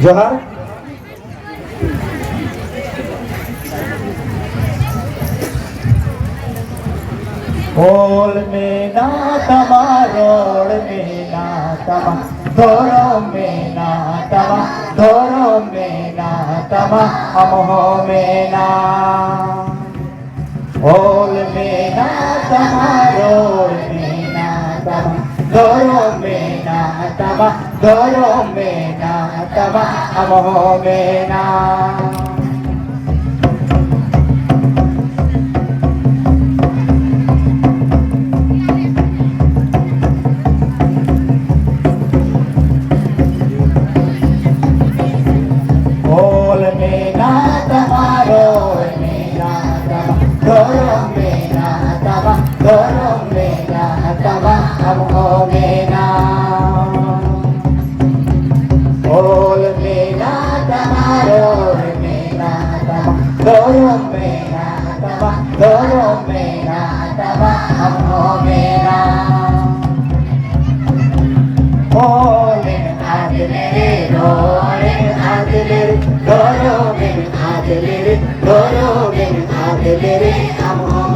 जोहार ओल में ना तमा रोड में ना तमा धोरो में ना तमा धोरो में ना तमा अमहो में ना ओल में ना तमा रोड में ना तमा धोरो में ना तमा धोरो में ना तमा अमहो में ना ओल में ना तमारो में ना तमा धोरो में ना तमा धोरो में ना तमा अमहो में ना ओल में ना तमारो में ना तमा धोरो में ना तमा धोरो में ना तमा अमहो में ना ओले आदले रोले आदले दोरो में आदले दोरो में आदले अमहो